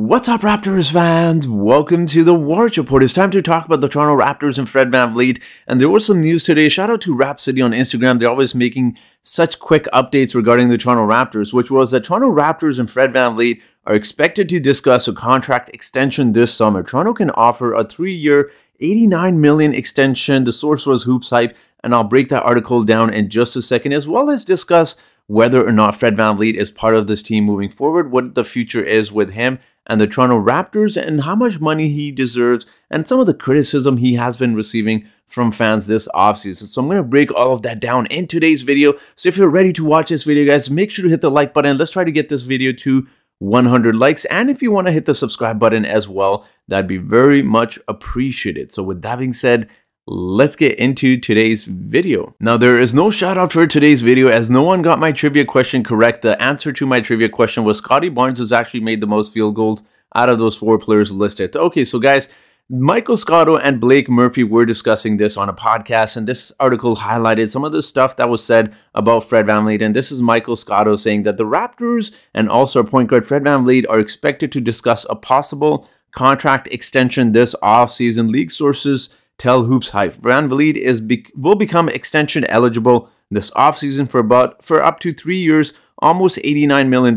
What's up, Raptors fans? Welcome to the Warriors Report. It's time to talk about the Toronto Raptors and Fred Vanvleet. And there was some news today. Shout out to Rap City on Instagram. They're always making such quick updates regarding the Toronto Raptors, which was that Toronto Raptors and Fred Vanvleet are expected to discuss a contract extension this summer. Toronto can offer a 3-year, $89 million extension. The source was Hoops Hype, and I'll break that article down in just a second, as well as discuss whether or not Fred Vanvleet is part of this team moving forward, what the future is with him and the Toronto Raptors, and how much money he deserves, and some of the criticism he has been receiving from fans this offseason. So I'm going to break all of that down in today's video. So if you're ready to watch this video, guys, make sure to hit the like button. Let's try to get this video to 100 likes. And if you want to hit the subscribe button as well, that'd be very much appreciated. So with that being said, let's get into today's video. Now, there is no shout out for today's video as no one got my trivia question correct. The answer to my trivia question was Scotty Barnes has actually made the most field goals out of those 4 players listed. Okay, so guys, Michael Scotto and Blake Murphy were discussing this on a podcast, and this article highlighted some of the stuff that was said about Fred Vanvleet. And this is Michael Scotto saying that the Raptors and also our point guard Fred Vanvleet are expected to discuss a possible contract extension this offseason. League sources tell Hoops Hype Vanvleet will become extension eligible this offseason for up to 3 years, almost $89 million,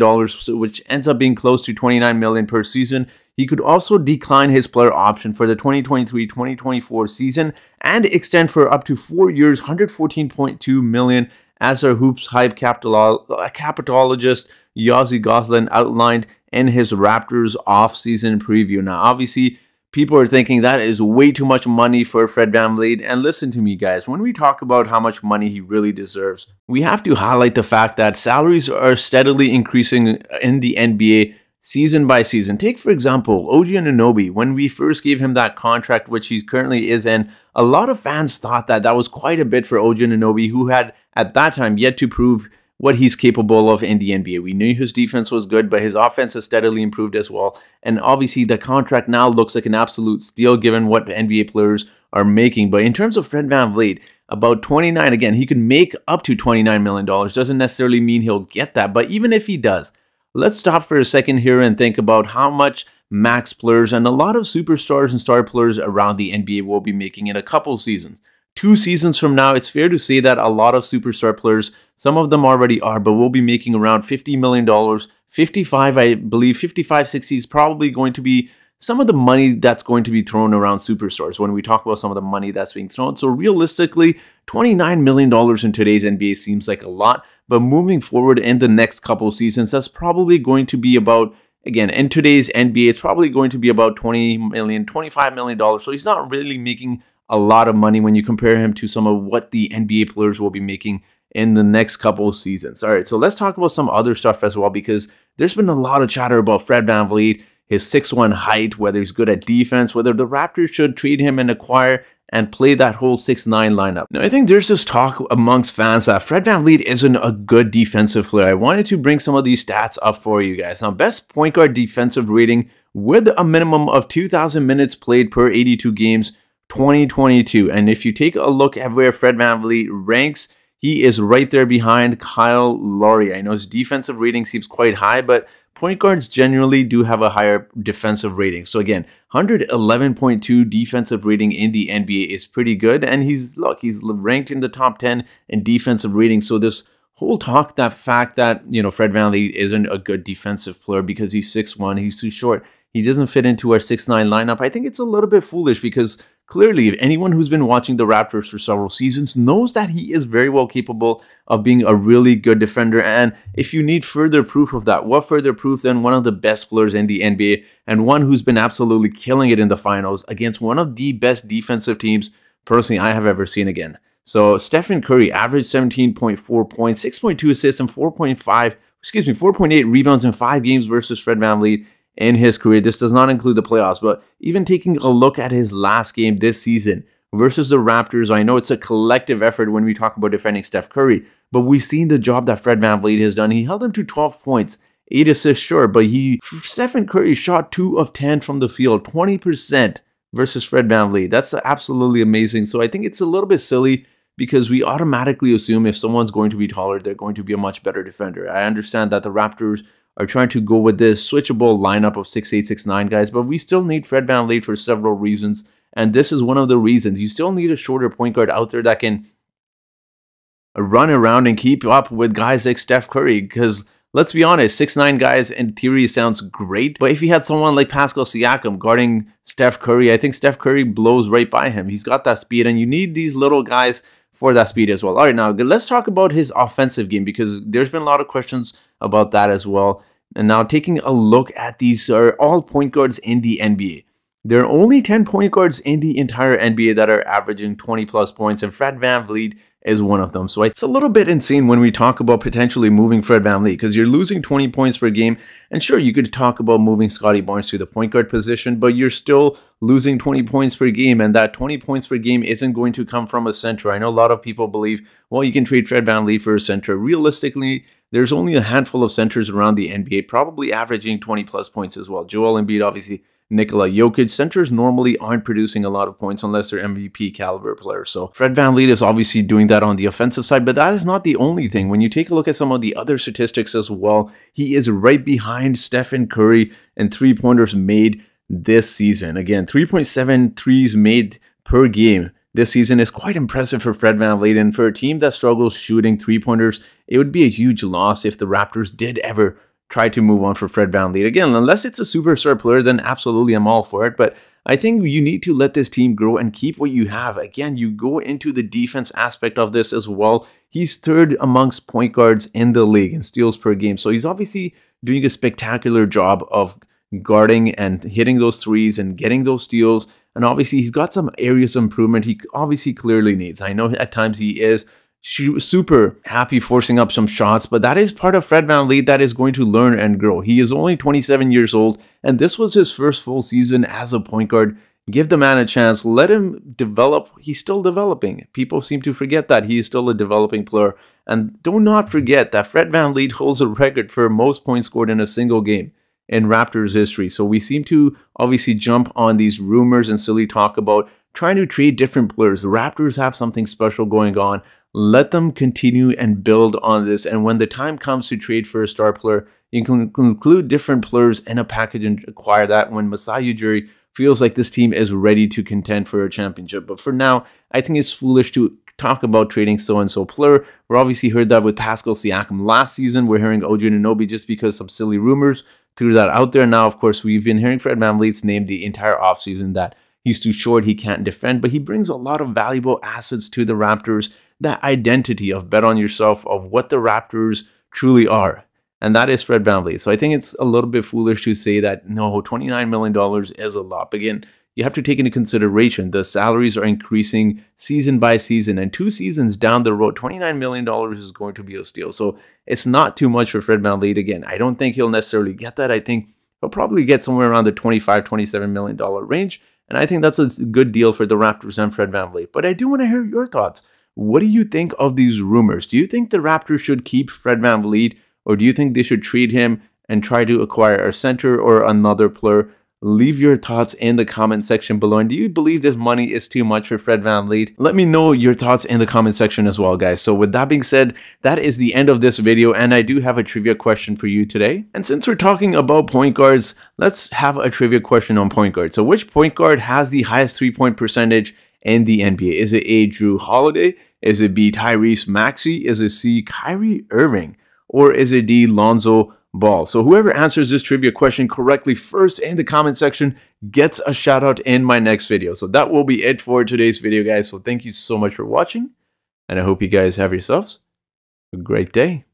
which ends up being close to $29 million per season. He could also decline his player option for the 2023-2024 season and extend for up to 4 years, $114.2 million, as our Hoops Hype capitalologist Yossi Goslin outlined in his Raptors offseason preview. Now, obviously, people are thinking that is way too much money for Fred Vanvleet. And listen to me, guys, when we talk about how much money he really deserves, we have to highlight the fact that salaries are steadily increasing in the NBA season by season. Take, for example, OG Anunoby. When we first gave him that contract, which he currently is in, a lot of fans thought that that was quite a bit for OG Anunoby, who had at that time yet to prove what he's capable of in the NBA. We knew his defense was good, but his offense has steadily improved as well. And obviously, the contract now looks like an absolute steal given what NBA players are making. But in terms of Fred Vanvleet, about 29, again, he could make up to $29 million. Doesn't necessarily mean he'll get that. But even if he does, let's stop for a second here and think about how much max players and a lot of superstars and star players around the NBA will be making in a couple seasons. 2 seasons from now, it's fair to say that a lot of superstar players, some of them already are, but will be making around $50 million. 55, I believe, 55, 60 is probably going to be some of the money that's going to be thrown around superstars when we talk about some of the money that's being thrown. So realistically, $29 million in today's NBA seems like a lot, but moving forward in the next couple seasons, that's probably going to be about, again, in today's NBA, it's probably going to be about $20 million, $25 million. So he's not really making a lot of money when you compare him to some of what the NBA players will be making in the next couple of seasons. All right, so let's talk about some other stuff as well, because there's been a lot of chatter about Fred Vanvleet, his 6'1" height, whether he's good at defense, whether the Raptors should trade him and acquire and play that whole 6'9" lineup. Now, I think there's this talk amongst fans that Fred Vanvleet isn't a good defensive player. I wanted to bring some of these stats up for you guys. Now, best point guard defensive rating with a minimum of 2,000 minutes played per 82 games, 2022. And if you take a look at where Fred Vanvleet ranks, he is right there behind Kyle Lowry. I know his defensive rating seems quite high, but point guards generally do have a higher defensive rating. So again, 111.2 defensive rating in the NBA is pretty good. And he's ranked in the top 10 in defensive rating. So this whole fact that, Fred Vanvleet isn't a good defensive player because he's 6'1", he's too short, he doesn't fit into our 6'9" lineup, I think it's a little bit foolish, because clearly anyone who's been watching the Raptors for several seasons knows that he is very well capable of being a really good defender. And if you need further proof of that, what further proof than one of the best players in the NBA and one who's been absolutely killing it in the finals against one of the best defensive teams, personally, I have ever seen again. So Stephen Curry averaged 17.4 points, 6.2 assists, and 4.8 rebounds in 5 games versus Fred Vanvleet in his career. This does not include the playoffs, but even taking a look at his last game this season versus the Raptors, I know it's a collective effort when we talk about defending Steph Curry, but we've seen the job that Fred Vanvleet has done. He held him to 12 points, 8 assists, sure, but Stephen Curry shot 2 of 10 from the field, 20% versus Fred Vanvleet. That's absolutely amazing. So I think it's a little bit silly because we automatically assume if someone's going to be taller, they're going to be a much better defender. I understand that the Raptors are trying to go with this switchable lineup of 6'8", 6'9" guys, but we still need Fred VanVleet for several reasons, and this is one of the reasons. You still need a shorter point guard out there that can run around and keep up with guys like Steph Curry, because let's be honest, 6'9" guys in theory sounds great, but if you had someone like Pascal Siakam guarding Steph Curry, I think Steph Curry blows right by him. He's got that speed, and you need these little guys for that speed as well. All right, now let's talk about his offensive game, because there's been a lot of questions about that as well. And now taking a look at these are all point guards in the NBA. There are only 10 point guards in the entire NBA that are averaging 20 plus points, and Fred VanVleet is one of them. So it's a little bit insane when we talk about potentially moving Fred VanVleet, because you're losing 20 points per game. And sure, you could talk about moving Scottie Barnes to the point guard position, but you're still losing 20 points per game, and that 20 points per game isn't going to come from a center. I know a lot of people believe, well, you can trade Fred VanVleet for a center. Realistically, there's only a handful of centers around the NBA, probably averaging 20 plus points as well. Joel Embiid, obviously, Nikola Jokic. Centers normally aren't producing a lot of points unless they're MVP caliber players. So Fred VanVleet is obviously doing that on the offensive side, but that is not the only thing. When you take a look at some of the other statistics as well, he is right behind Stephen Curry in three-pointers made this season. Again, 3.7 threes made per game this season is quite impressive for Fred VanVleet, and for a team that struggles shooting three-pointers, it would be a huge loss if the Raptors did ever try to move on for Fred VanVleet. Again, unless it's a superstar player, then absolutely I'm all for it, but I think you need to let this team grow and keep what you have. Again, you go into the defense aspect of this as well. He's third amongst point guards in the league in steals per game, so he's obviously doing a spectacular job of guarding and hitting those threes and getting those steals. And obviously, he's got some areas of improvement he obviously clearly needs. I know at times he is super happy forcing up some shots, but that is part of Fred VanVleet that is going to learn and grow. He is only 27 years old, and this was his first full season as a point guard. Give the man a chance. Let him develop. He's still developing. People seem to forget that he is still a developing player. And do not forget that Fred VanVleet holds a record for most points scored in a single game in Raptors history. So we seem to obviously jump on these rumors and silly talk about trying to trade different players. The Raptors have something special going on. Let them continue and build on this. And when the time comes to trade for a star player, you can include different players in a package and acquire that when Masai Ujiri feels like this team is ready to contend for a championship. But for now, I think it's foolish to talk about trading so-and-so player. We obviously heard that with Pascal Siakam last season. We're hearing OG Anunoby just because some silly rumors threw that out there. Now, of course, we've been hearing Fred VanVleet's name the entire offseason that he's too short, he can't defend, but he brings a lot of valuable assets to the Raptors, that identity of bet on yourself, of what the Raptors truly are. And that is Fred VanVleet. So I think it's a little bit foolish to say that, no, $29 million is a lot. Again, you have to take into consideration the salaries are increasing season by season, and 2 seasons down the road, $29 million is going to be a steal. So it's not too much for Fred VanVleet. Again, I don't think he'll necessarily get that. I think he'll probably get somewhere around the $25, $27 million range. And I think that's a good deal for the Raptors and Fred VanVleet. But I do want to hear your thoughts. What do you think of these rumors? Do you think the Raptors should keep Fred VanVleet, or do you think they should trade him and try to acquire a center or another player? Leave your thoughts in the comment section below. And do you believe this money is too much for Fred VanVleet? Let me know your thoughts in the comment section as well, guys. So with that being said, that is the end of this video, and I do have a trivia question for you today. And since we're talking about point guards, let's have a trivia question on point guard. So which point guard has the highest three-point percentage in the NBA? Is it A, Drew Holiday? Is it B, Tyrese Maxey? Is it C, Kyrie Irving? Or is it D, Lonzo Ball? So whoever answers this trivia question correctly first in the comment section gets a shout out in my next video. So that will be it for today's video, guys. So thank you so much for watching, and I hope you guys have yourselves a great day.